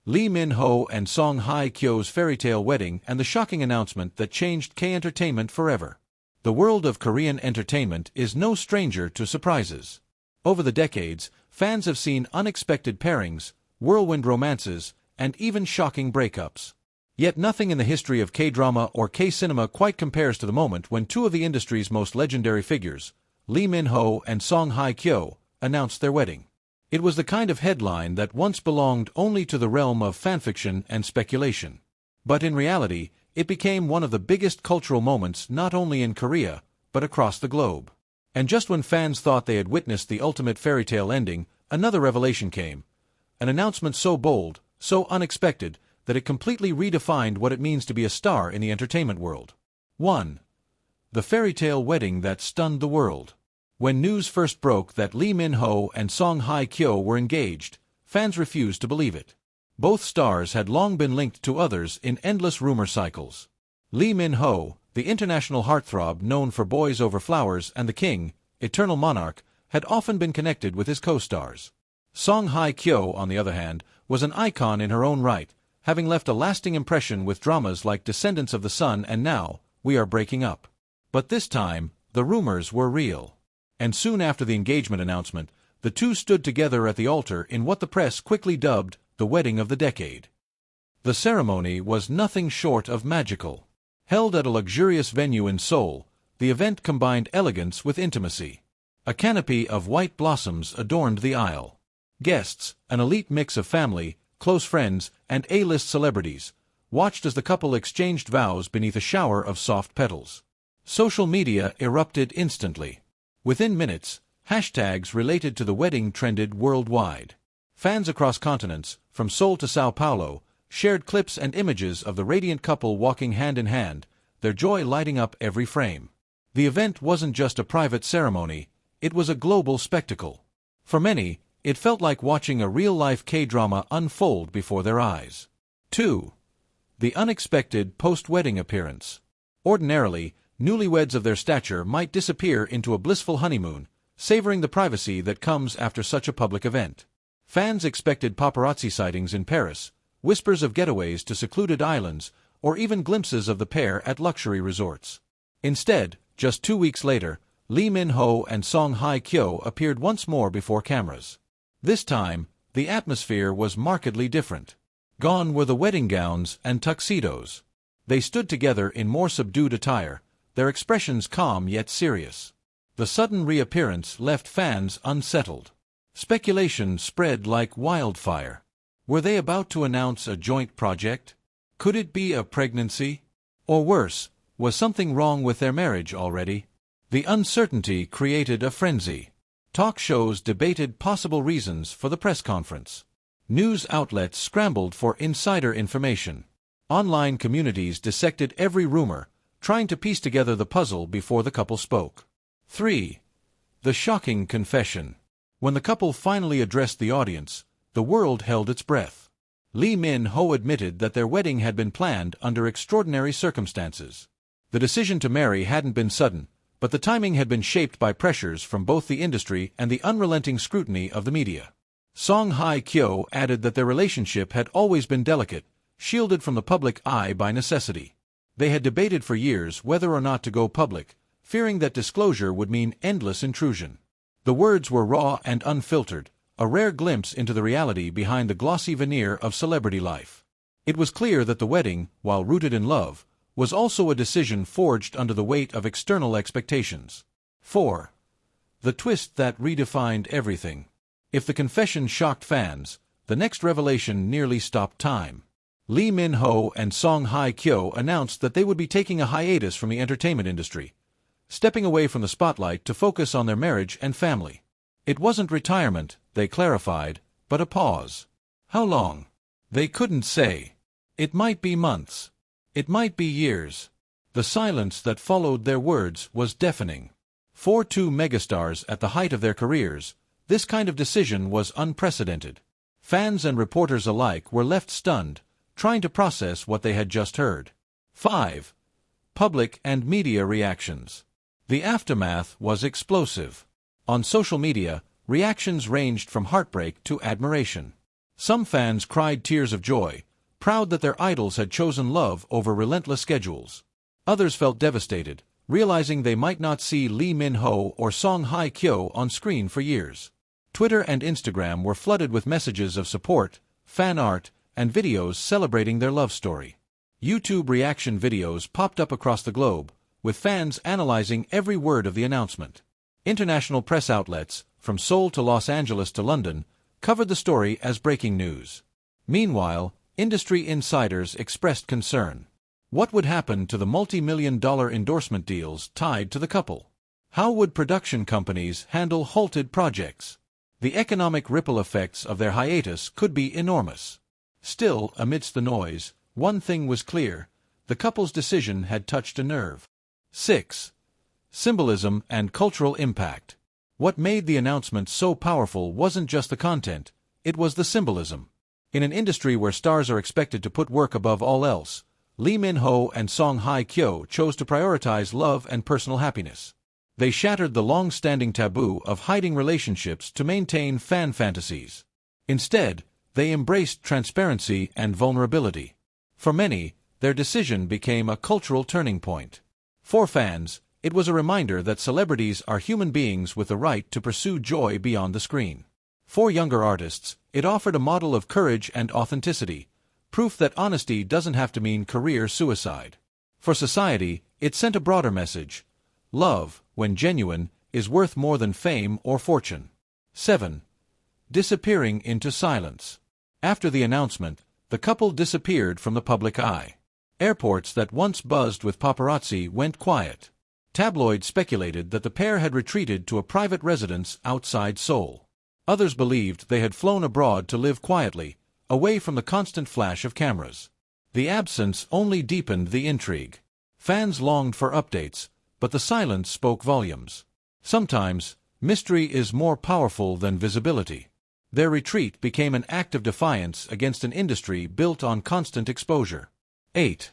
Lee Min-ho and Song Hye Kyo's fairy tale wedding and the shocking announcement that changed K-entertainment forever. The world of Korean entertainment is no stranger to surprises. Over the decades, fans have seen unexpected pairings, whirlwind romances, and even shocking breakups. Yet nothing in the history of K-drama or K-cinema quite compares to the moment when two of the industry's most legendary figures, Lee Min-ho and Song Hye Kyo, announced their wedding. It was the kind of headline that once belonged only to the realm of fanfiction and speculation. But in reality, it became one of the biggest cultural moments not only in Korea, but across the globe. And just when fans thought they had witnessed the ultimate fairy tale ending, another revelation came. An announcement so bold, so unexpected, that it completely redefined what it means to be a star in the entertainment world. 1. The fairy tale wedding that stunned the world. When news first broke that Lee Min-ho and Song Hye Kyo were engaged, fans refused to believe it. Both stars had long been linked to others in endless rumor cycles. Lee Min-ho, the international heartthrob known for Boys Over Flowers and The King, Eternal Monarch, had often been connected with his co-stars. Song Hye Kyo, on the other hand, was an icon in her own right, having left a lasting impression with dramas like Descendants of the Sun and Now, We Are Breaking Up. But this time, the rumors were real. And soon after the engagement announcement, the two stood together at the altar in what the press quickly dubbed the wedding of the decade. The ceremony was nothing short of magical. Held at a luxurious venue in Seoul, the event combined elegance with intimacy. A canopy of white blossoms adorned the aisle. Guests, an elite mix of family, close friends, and A-list celebrities, watched as the couple exchanged vows beneath a shower of soft petals. Social media erupted instantly. Within minutes, hashtags related to the wedding trended worldwide. Fans across continents, from Seoul to Sao Paulo, shared clips and images of the radiant couple walking hand in hand, their joy lighting up every frame. The event wasn't just a private ceremony, it was a global spectacle. For many, it felt like watching a real-life K-drama unfold before their eyes. 2. The unexpected post-wedding appearance. Ordinarily, newlyweds of their stature might disappear into a blissful honeymoon, savoring the privacy that comes after such a public event. Fans expected paparazzi sightings in Paris, whispers of getaways to secluded islands, or even glimpses of the pair at luxury resorts. Instead, just 2 weeks later, Lee Min-ho and Song Hye Kyo appeared once more before cameras. This time, the atmosphere was markedly different. Gone were the wedding gowns and tuxedos. They stood together in more subdued attire, their expressions calm yet serious. The sudden reappearance left fans unsettled. Speculation spread like wildfire. Were they about to announce a joint project? Could it be a pregnancy? Or worse, was something wrong with their marriage already? The uncertainty created a frenzy. Talk shows debated possible reasons for the press conference. News outlets scrambled for insider information. Online communities dissected every rumor, trying to piece together the puzzle before the couple spoke. 3. The shocking confession. When the couple finally addressed the audience, the world held its breath. Lee Min-ho admitted that their wedding had been planned under extraordinary circumstances. The decision to marry hadn't been sudden, but the timing had been shaped by pressures from both the industry and the unrelenting scrutiny of the media. Song Hye Kyo added that their relationship had always been delicate, shielded from the public eye by necessity. They had debated for years whether or not to go public, fearing that disclosure would mean endless intrusion. The words were raw and unfiltered, a rare glimpse into the reality behind the glossy veneer of celebrity life. It was clear that the wedding, while rooted in love, was also a decision forged under the weight of external expectations. 4. The twist that redefined everything. If the confession shocked fans, the next revelation nearly stopped time. Lee Min-ho and Song Hye Kyo announced that they would be taking a hiatus from the entertainment industry, stepping away from the spotlight to focus on their marriage and family. It wasn't retirement, they clarified, but a pause. How long? They couldn't say. It might be months. It might be years. The silence that followed their words was deafening. For two megastars at the height of their careers, this kind of decision was unprecedented. Fans and reporters alike were left stunned, trying to process what they had just heard. 5. Public and media reactions. The aftermath was explosive. On social media, reactions ranged from heartbreak to admiration. Some fans cried tears of joy, proud that their idols had chosen love over relentless schedules. Others felt devastated, realizing they might not see Lee Min-ho or Song Hye Kyo on screen for years. Twitter and Instagram were flooded with messages of support, fan art, and videos celebrating their love story. YouTube reaction videos popped up across the globe, with fans analyzing every word of the announcement. International press outlets, from Seoul to Los Angeles to London, covered the story as breaking news. Meanwhile, industry insiders expressed concern. What would happen to the multi-million-dollar endorsement deals tied to the couple? How would production companies handle halted projects? The economic ripple effects of their hiatus could be enormous. Still, amidst the noise, one thing was clear: the couple's decision had touched a nerve. 6. Symbolism and cultural impact. What made the announcement so powerful wasn't just the content, it was the symbolism. In an industry where stars are expected to put work above all else, Lee Min-ho and Song Hye Kyo chose to prioritize love and personal happiness. They shattered the long-standing taboo of hiding relationships to maintain fan fantasies. Instead, they embraced transparency and vulnerability. For many, their decision became a cultural turning point. For fans, it was a reminder that celebrities are human beings with the right to pursue joy beyond the screen. For younger artists, it offered a model of courage and authenticity, proof that honesty doesn't have to mean career suicide. For society, it sent a broader message: love, when genuine, is worth more than fame or fortune. 7. Disappearing into silence. After the announcement, the couple disappeared from the public eye. Airports that once buzzed with paparazzi went quiet. Tabloids speculated that the pair had retreated to a private residence outside Seoul. Others believed they had flown abroad to live quietly, away from the constant flash of cameras. The absence only deepened the intrigue. Fans longed for updates, but the silence spoke volumes. Sometimes, mystery is more powerful than visibility. Their retreat became an act of defiance against an industry built on constant exposure. 8.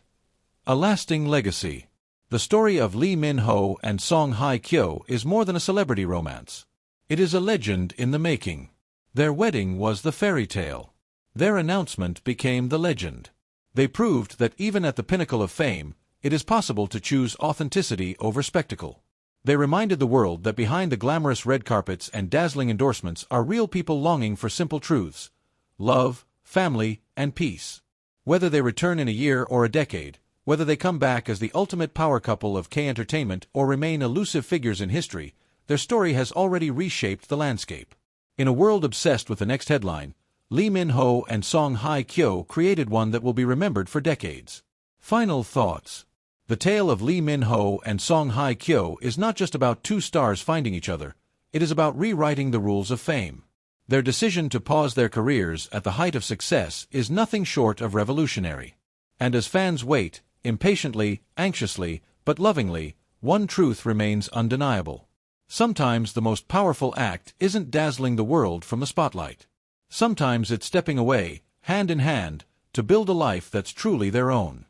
A lasting legacy. The story of Lee Min-ho and Song Hye Kyo is more than a celebrity romance. It is a legend in the making. Their wedding was the fairy tale. Their announcement became the legend. They proved that even at the pinnacle of fame, it is possible to choose authenticity over spectacle. They reminded the world that behind the glamorous red carpets and dazzling endorsements are real people longing for simple truths: love, family, and peace. Whether they return in a year or a decade, whether they come back as the ultimate power couple of K-entertainment or remain elusive figures in history, their story has already reshaped the landscape. In a world obsessed with the next headline, Lee Min-ho and Song Hye Kyo created one that will be remembered for decades. Final thoughts. The tale of Lee Min-ho and Song Hye Kyo is not just about two stars finding each other, it is about rewriting the rules of fame. Their decision to pause their careers at the height of success is nothing short of revolutionary. And as fans wait, impatiently, anxiously, but lovingly, one truth remains undeniable. Sometimes the most powerful act isn't dazzling the world from the spotlight. Sometimes it's stepping away, hand in hand, to build a life that's truly their own.